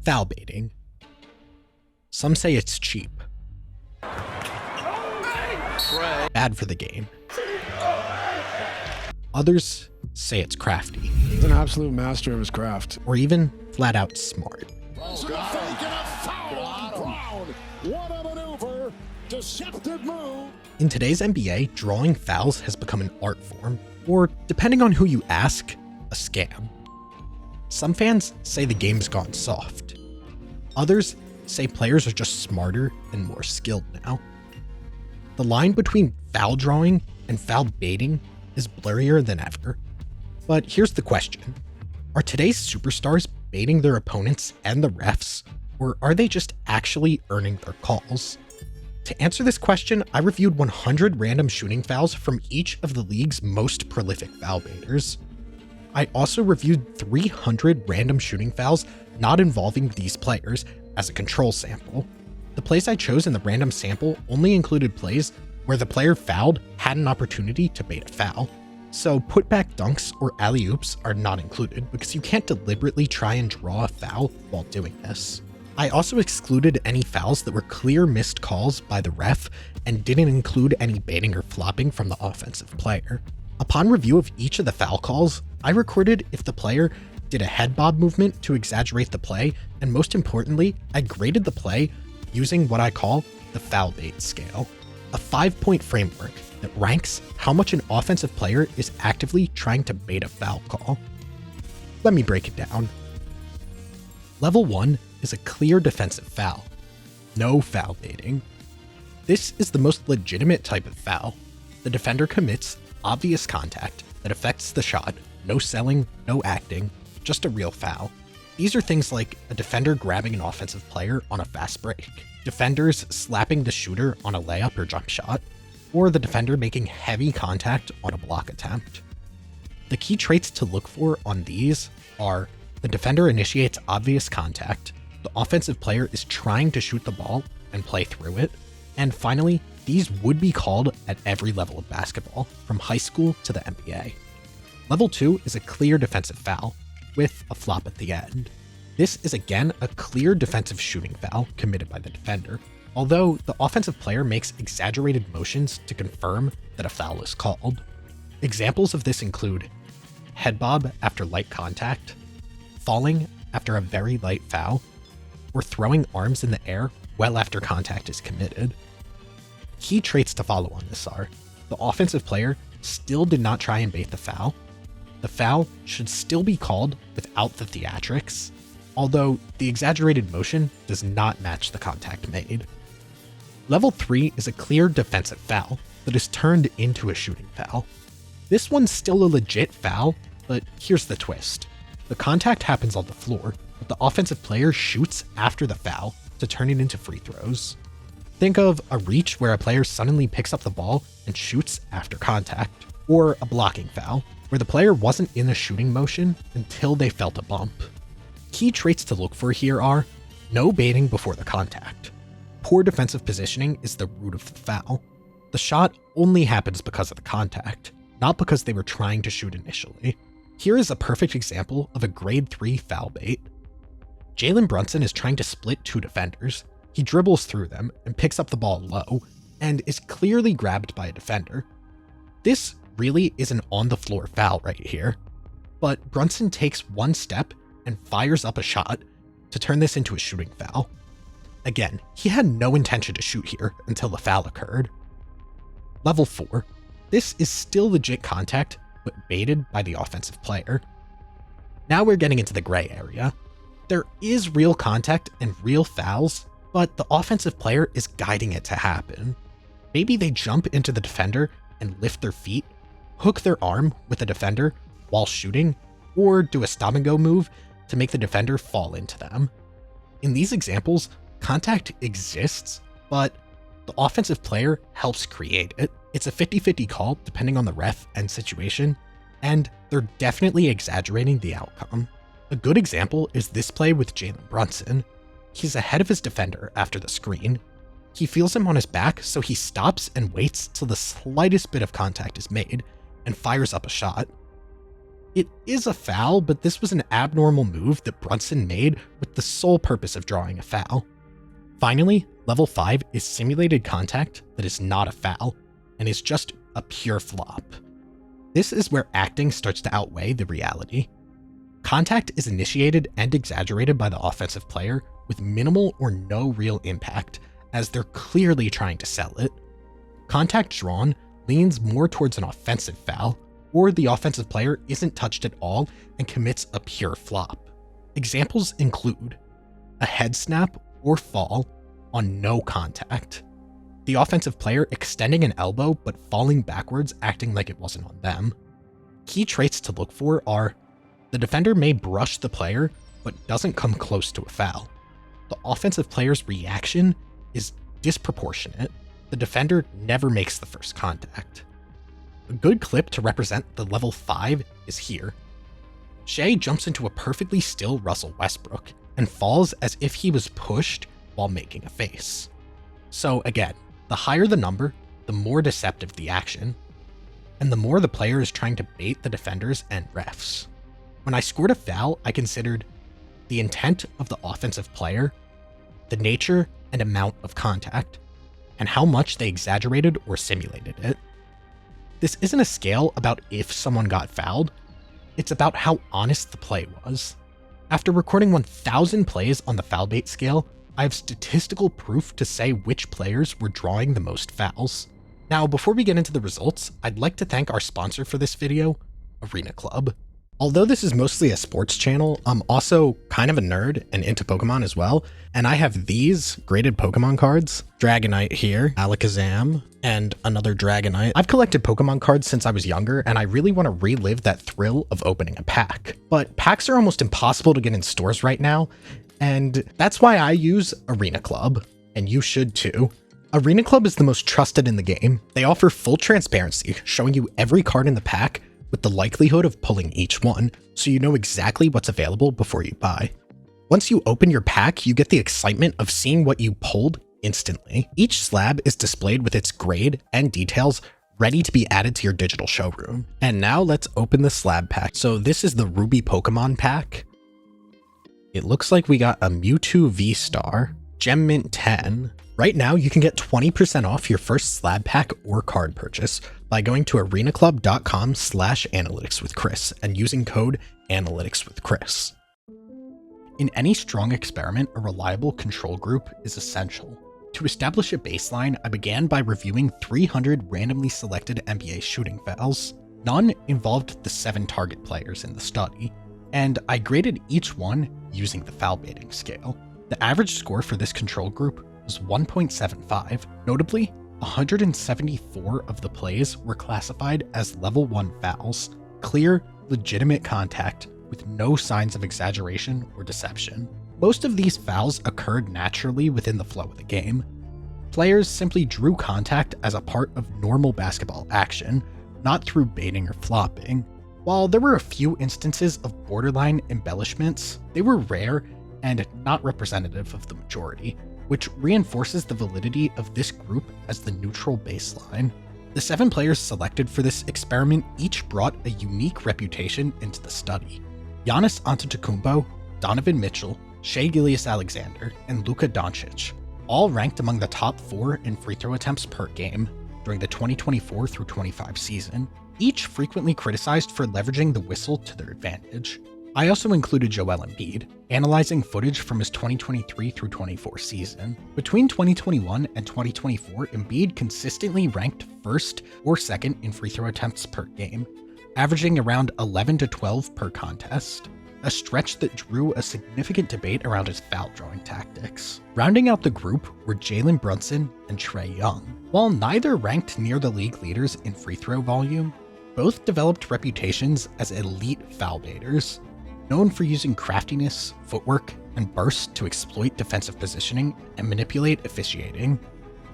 Foul baiting. Some say it's cheap. Bad for the game. Others say it's crafty. He's an absolute master of his craft. Or even flat out smart. What a maneuver! Deceptive move! In today's NBA, drawing fouls has become an art form, or depending on who you ask, a scam. Some fans say the game's gone soft. Others say players are just smarter and more skilled now. The line between foul drawing and foul baiting is blurrier than ever. But here's the question. Are today's superstars baiting their opponents and the refs, or are they just actually earning their calls? To answer this question, I reviewed 100 random shooting fouls from each of the league's most prolific foul baiters. I also reviewed 300 random shooting fouls not involving these players as a control sample. The plays I chose in the random sample only included plays where the player fouled had an opportunity to bait a foul. So putback dunks or alley-oops are not included because you can't deliberately try and draw a foul while doing this. I also excluded any fouls that were clear missed calls by the ref and didn't include any baiting or flopping from the offensive player. Upon review of each of the foul calls, I recorded if the player did a head bob movement to exaggerate the play, and most importantly, I graded the play using what I call the foul bait scale, a 5-point framework that ranks how much an offensive player is actively trying to bait a foul call. Let me break it down. Level 1 is a clear defensive foul. No foul baiting. This is the most legitimate type of foul. The defender commits obvious contact that affects the shot, no selling, no acting, just a real foul. These are things like a defender grabbing an offensive player on a fast break, defenders slapping the shooter on a layup or jump shot, or the defender making heavy contact on a block attempt. The key traits to look for on these are the defender initiates obvious contact, the offensive player is trying to shoot the ball and play through it, and finally, these would be called at every level of basketball, from high school to the NBA. Level 2 is a clear defensive foul, with a flop at the end. This is again a clear defensive shooting foul committed by the defender, although the offensive player makes exaggerated motions to confirm that a foul is called. Examples of this include head bob after light contact, falling after a very light foul, or throwing arms in the air well after contact is committed. Key traits to follow on this are: the offensive player still did not try and bait the foul should still be called without the theatrics, although the exaggerated motion does not match the contact made. Level 3 is a clear defensive foul that is turned into a shooting foul. This one's still a legit foul, but here's the twist. The contact happens on the floor, but the offensive player shoots after the foul to turn it into free throws. Think of a reach where a player suddenly picks up the ball and shoots after contact, or a blocking foul, where the player wasn't in a shooting motion until they felt a bump. Key traits to look for here are no baiting before the contact. Poor defensive positioning is the root of the foul. The shot only happens because of the contact, not because they were trying to shoot initially. Here is a perfect example of a grade 3 foul bait. Jalen Brunson is trying to split two defenders. He dribbles through them and picks up the ball low, and is clearly grabbed by a defender. This really is an on-the-floor foul right here, but Brunson takes one step and fires up a shot to turn this into a shooting foul. Again, he had no intention to shoot here until the foul occurred. Level 4. This is still legit contact, but baited by the offensive player. Now we're getting into the gray area. There is real contact and real fouls, but the offensive player is guiding it to happen. Maybe they jump into the defender and lift their feet, hook their arm with the defender while shooting, or do a stop and go move to make the defender fall into them. In these examples, contact exists, but the offensive player helps create it. It's a 50-50 call depending on the ref and situation, and they're definitely exaggerating the outcome. A good example is this play with Jalen Brunson. He's ahead of his defender after the screen. He feels him on his back, so he stops and waits till the slightest bit of contact is made and fires up a shot. It is a foul, but this was an abnormal move that Brunson made with the sole purpose of drawing a foul. Finally, level 5 is simulated contact that is not a foul, and is just a pure flop. This is where acting starts to outweigh the reality. Contact is initiated and exaggerated by the offensive player with minimal or no real impact, as they're clearly trying to sell it. Contact drawn leans more towards an offensive foul, or the offensive player isn't touched at all and commits a pure flop. Examples include a head snap or fall on no contact, the offensive player extending an elbow but falling backwards acting like it wasn't on them. Key traits to look for are the defender may brush the player but doesn't come close to a foul. The offensive player's reaction is disproportionate. The defender never makes the first contact. A good clip to represent the level 5 is here. Shea jumps into a perfectly still Russell Westbrook and falls as if he was pushed while making a face. So again, the higher the number, the more deceptive the action, and the more the player is trying to bait the defenders and refs. When I scored a foul, I considered the intent of the offensive player, the nature and amount of contact, and how much they exaggerated or simulated it. This isn't a scale about if someone got fouled, it's about how honest the play was. After recording 1,000 plays on the foul bait scale, I have statistical proof to say which players were drawing the most fouls. Now, before we get into the results, I'd like to thank our sponsor for this video, Arena Club. Although this is mostly a sports channel, I'm also kind of a nerd and into Pokemon as well, and I have these graded Pokemon cards, Dragonite here, Alakazam, and another Dragonite. I've collected Pokemon cards since I was younger, and I really want to relive that thrill of opening a pack. But packs are almost impossible to get in stores right now, and that's why I use Arena Club, and you should too. Arena Club is the most trusted in the game. They offer full transparency, showing you every card in the pack with the likelihood of pulling each one, so you know exactly what's available before you buy. Once you open your pack, you get the excitement of seeing what you pulled instantly. Each slab is displayed with its grade and details ready to be added to your digital showroom. And now let's open the slab pack. So this is the Ruby Pokemon pack. It looks like we got a Mewtwo V-Star, Gem Mint 10. Right now, you can get 20% off your first slab pack or card purchase by going to arenaclub.com/analyticswithchris and using code analyticswithchris. In any strong experiment, a reliable control group is essential. To establish a baseline, I began by reviewing 300 randomly selected NBA shooting fouls. None involved the 7 target players in the study, and I graded each one using the foul baiting scale. The average score for this control group was 1.75. Notably, 174 of the plays were classified as level 1 fouls, clear, legitimate contact with no signs of exaggeration or deception. Most of these fouls occurred naturally within the flow of the game. Players simply drew contact as a part of normal basketball action, not through baiting or flopping. While there were a few instances of borderline embellishments, they were rare and not representative of the majority, which reinforces the validity of this group as the neutral baseline. The 7 players selected for this experiment each brought a unique reputation into the study. Giannis Antetokounmpo, Donovan Mitchell, Shai Gilgeous-Alexander, and Luka Doncic, all ranked among the top 4 in free throw attempts per game during the 2024 through 25 season, each frequently criticized for leveraging the whistle to their advantage. I also included Joel Embiid, analyzing footage from his 2023 through 24 season. Between 2021 and 2024, Embiid consistently ranked first or second in free throw attempts per game, averaging around 11 to 12 per contest, a stretch that drew a significant debate around his foul drawing tactics. Rounding out the group were Jalen Brunson and Trae Young. While neither ranked near the league leaders in free throw volume, both developed reputations as elite foul baiters, known for using craftiness, footwork, and bursts to exploit defensive positioning and manipulate officiating.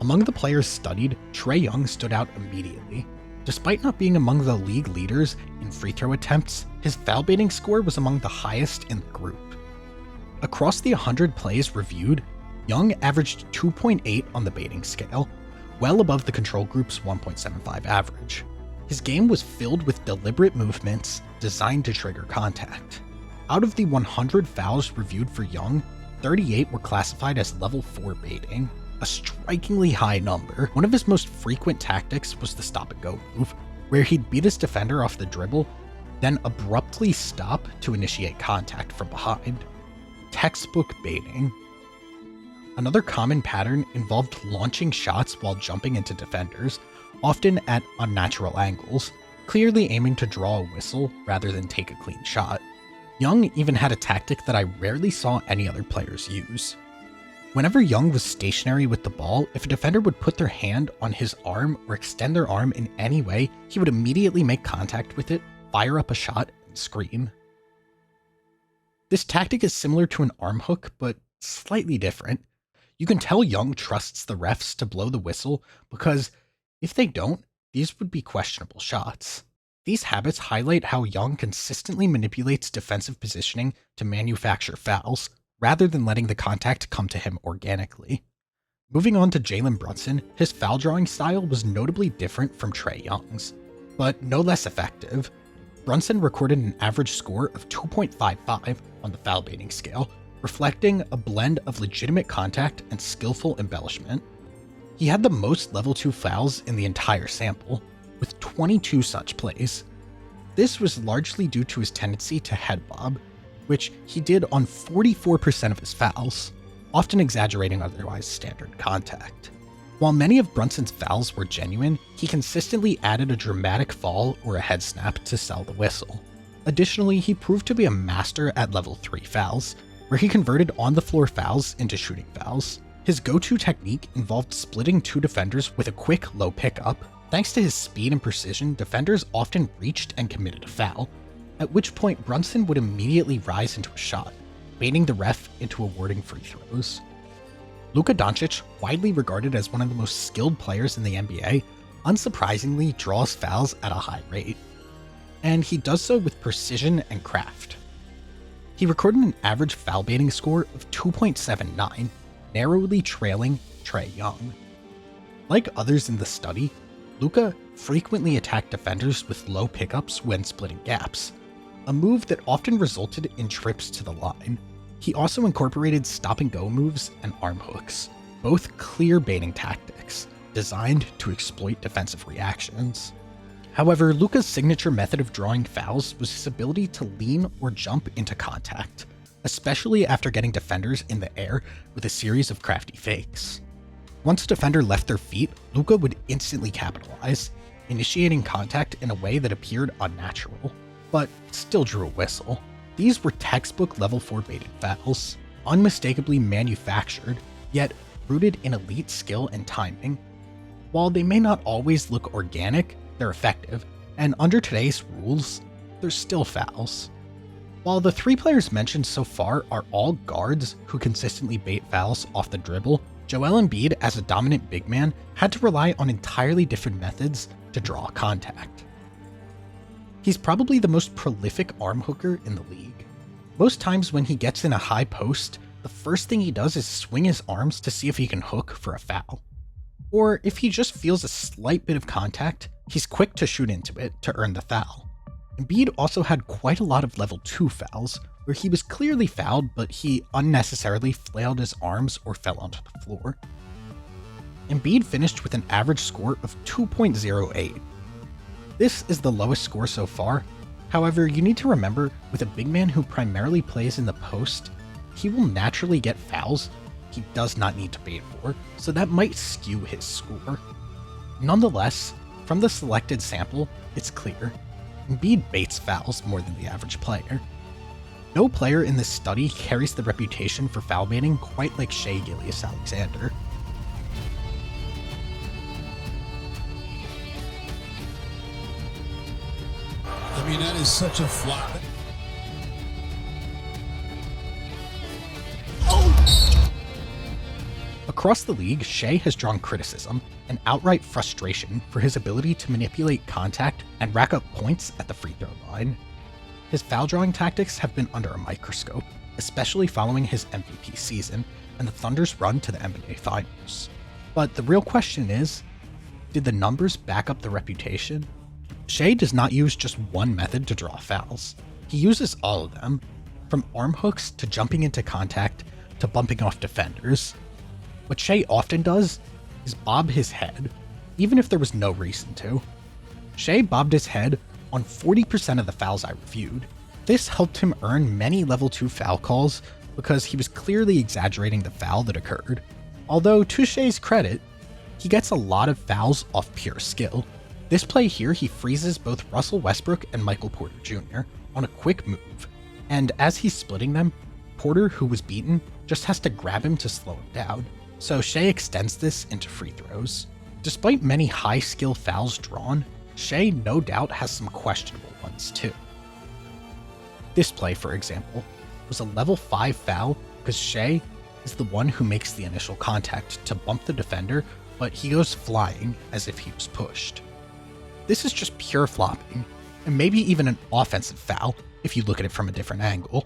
Among the players studied, Trae Young stood out immediately. Despite not being among the league leaders in free throw attempts, his foul baiting score was among the highest in the group. Across the 100 plays reviewed, Young averaged 2.8 on the baiting scale, well above the control group's 1.75 average. His game was filled with deliberate movements designed to trigger contact. Out of the 100 fouls reviewed for Young, 38 were classified as level 4 baiting, a strikingly high number. One of his most frequent tactics was the stop and go move, where he'd beat his defender off the dribble, then abruptly stop to initiate contact from behind. Textbook baiting. Another common pattern involved launching shots while jumping into defenders, often at unnatural angles, clearly aiming to draw a whistle rather than take a clean shot. Young even had a tactic that I rarely saw any other players use. Whenever Young was stationary with the ball, if a defender would put their hand on his arm or extend their arm in any way, he would immediately make contact with it, fire up a shot, and scream. This tactic is similar to an arm hook, but slightly different. You can tell Young trusts the refs to blow the whistle because if they don't, these would be questionable shots. These habits highlight how Young consistently manipulates defensive positioning to manufacture fouls, rather than letting the contact come to him organically. Moving on to Jalen Brunson, his foul drawing style was notably different from Trae Young's, but no less effective. Brunson recorded an average score of 2.55 on the foul baiting scale, reflecting a blend of legitimate contact and skillful embellishment. He had the most level 2 fouls in the entire sample, with 22 such plays. This was largely due to his tendency to head bob, which he did on 44% of his fouls, often exaggerating otherwise standard contact. While many of Brunson's fouls were genuine, he consistently added a dramatic fall or a head snap to sell the whistle. Additionally, he proved to be a master at level 3 fouls, where he converted on-the-floor fouls into shooting fouls. His go-to technique involved splitting 2 defenders with a quick, low pickup. Thanks to his speed and precision, defenders often reached and committed a foul, at which point Brunson would immediately rise into a shot, baiting the ref into awarding free throws. Luka Doncic, widely regarded as one of the most skilled players in the NBA, unsurprisingly draws fouls at a high rate, and he does so with precision and craft. He recorded an average foul baiting score of 2.79, narrowly trailing Trae Young. Like others in the study, Luka frequently attacked defenders with low pickups when splitting gaps, a move that often resulted in trips to the line. He also incorporated stop-and-go moves and arm hooks, both clear baiting tactics, designed to exploit defensive reactions. However, Luka's signature method of drawing fouls was his ability to lean or jump into contact, especially after getting defenders in the air with a series of crafty fakes. Once a defender left their feet, Luka would instantly capitalize, initiating contact in a way that appeared unnatural, but still drew a whistle. These were textbook level 4 baiting fouls, unmistakably manufactured, yet rooted in elite skill and timing. While they may not always look organic, they're effective, and under today's rules, they're still fouls. While the 3 players mentioned so far are all guards who consistently bait fouls off the dribble, Joel Embiid, as a dominant big man, had to rely on entirely different methods to draw contact. He's probably the most prolific arm hooker in the league. Most times when he gets in a high post, the first thing he does is swing his arms to see if he can hook for a foul. Or if he just feels a slight bit of contact, he's quick to shoot into it to earn the foul. Embiid also had quite a lot of level 2 fouls, where he was clearly fouled but he unnecessarily flailed his arms or fell onto the floor. Embiid finished with an average score of 2.08. This is the lowest score so far. However, you need to remember, with a big man who primarily plays in the post, he will naturally get fouls he does not need to bait for, so that might skew his score. Nonetheless, from the selected sample, it's clear. Embiid baits fouls more than the average player. No player in this study carries the reputation for foul baiting quite like Shai Gilgeous-Alexander. I mean, that is such a flop. Across the league, Shai has drawn criticism and outright frustration for his ability to manipulate contact and rack up points at the free throw line. His foul drawing tactics have been under a microscope, especially following his MVP season and the Thunder's run to the NBA Finals. But the real question is, did the numbers back up the reputation? Shea does not use just one method to draw fouls. He uses all of them, from arm hooks to jumping into contact to bumping off defenders. What Shea often does is bob his head, even if there was no reason to. Shea bobbed his head on 40% of the fouls I reviewed. This helped him earn many level 2 foul calls because he was clearly exaggerating the foul that occurred. Although, to Shea's credit, he gets a lot of fouls off pure skill. This play here, he freezes both Russell Westbrook and Michael Porter Jr. on a quick move, and as he's splitting them, Porter, who was beaten, just has to grab him to slow him down, so Shea extends this into free throws. Despite many high skill fouls drawn, Shea no doubt has some questionable ones too. This play, for example, was a level 5 foul because Shea is the one who makes the initial contact to bump the defender, but he goes flying as if he was pushed. This is just pure flopping, and maybe even an offensive foul if you look at it from a different angle.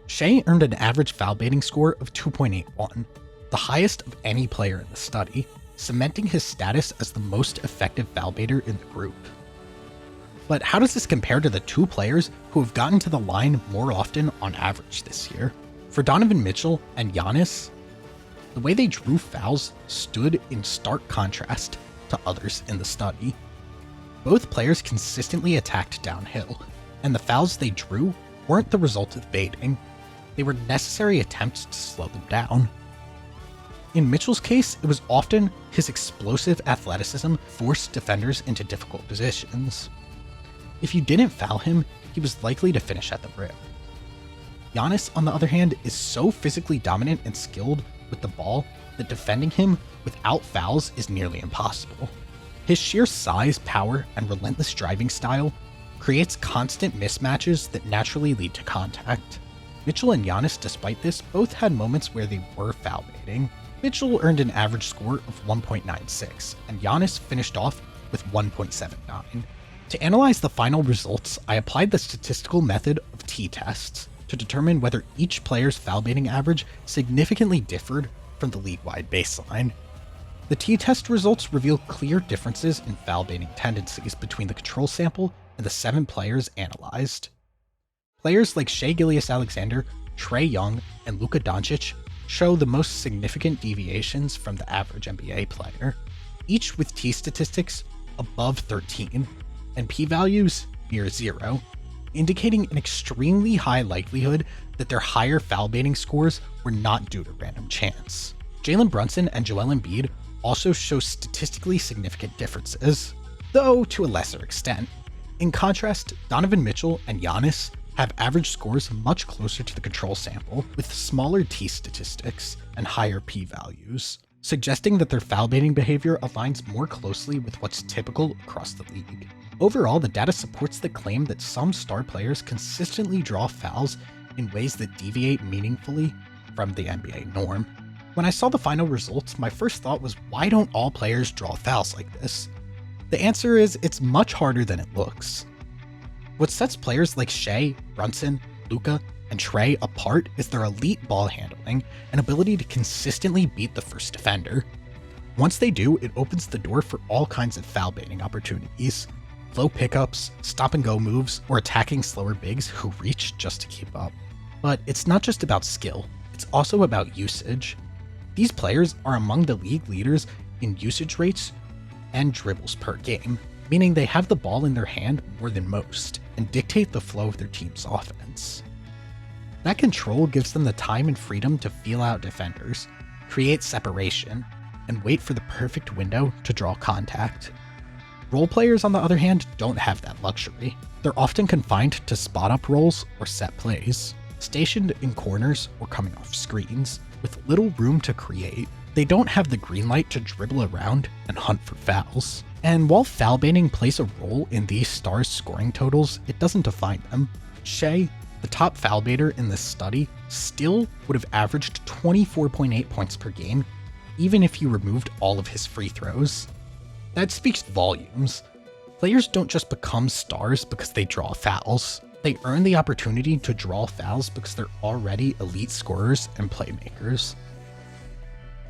Shea earned an average foul baiting score of 2.81, the highest of any player in the study, cementing his status as the most effective foul baiter in the group. But how does this compare to the two players who have gotten to the line more often on average this year? For Donovan Mitchell and Giannis, the way they drew fouls stood in stark contrast to others in the study. Both players consistently attacked downhill, and the fouls they drew weren't the result of baiting. They were necessary attempts to slow them down. In Mitchell's case, it was often his explosive athleticism forced defenders into difficult positions. If you didn't foul him, he was likely to finish at the rim. Giannis, on the other hand, is so physically dominant and skilled with the ball that defending him without fouls is nearly impossible. His sheer size, power, and relentless driving style creates constant mismatches that naturally lead to contact. Mitchell and Giannis, despite this, both had moments where they were foul baiting. Mitchell earned an average score of 1.96, and Giannis finished off with 1.79. To analyze the final results, I applied the statistical method of t-tests to determine whether each player's foul baiting average significantly differed from the league-wide baseline. The t-test results reveal clear differences in foul baiting tendencies between the control sample and the 7 players analyzed. Players like Shai Gilgeous-Alexander, Trae Young, and Luka Doncic show the most significant deviations from the average NBA player, each with t-statistics above 13 and p-values near 0, indicating an extremely high likelihood that their higher foul baiting scores were not due to random chance. Jalen Brunson and Joel Embiid also show statistically significant differences, though to a lesser extent. In contrast, Donovan Mitchell and Giannis have average scores much closer to the control sample, with smaller t-statistics and higher p-values, suggesting that their foul baiting behavior aligns more closely with what's typical across the league. Overall, the data supports the claim that some star players consistently draw fouls in ways that deviate meaningfully from the NBA norm. When I saw the final results, my first thought was, why don't all players draw fouls like this? The answer is, it's much harder than it looks. What sets players like Shai, Brunson, Luka, and Trae apart is their elite ball handling and ability to consistently beat the first defender. Once they do, it opens the door for all kinds of foul baiting opportunities. Low pickups, stop-and-go moves, or attacking slower bigs who reach just to keep up. But it's not just about skill, it's also about usage. These players are among the league leaders in usage rates and dribbles per game, meaning they have the ball in their hand more than most, and dictate the flow of their team's offense. That control gives them the time and freedom to feel out defenders, create separation, and wait for the perfect window to draw contact. Role players, on the other hand, don't have that luxury. They're often confined to spot-up roles or set plays, stationed in corners or coming off screens, with little room to create. They don't have the green light to dribble around and hunt for fouls. And while foul baiting plays a role in these stars' scoring totals, it doesn't define them. Shai, the top foul baiter in this study, still would have averaged 24.8 points per game, even if you removed all of his free throws. That speaks volumes. Players don't just become stars because they draw fouls. They earn the opportunity to draw fouls because they're already elite scorers and playmakers.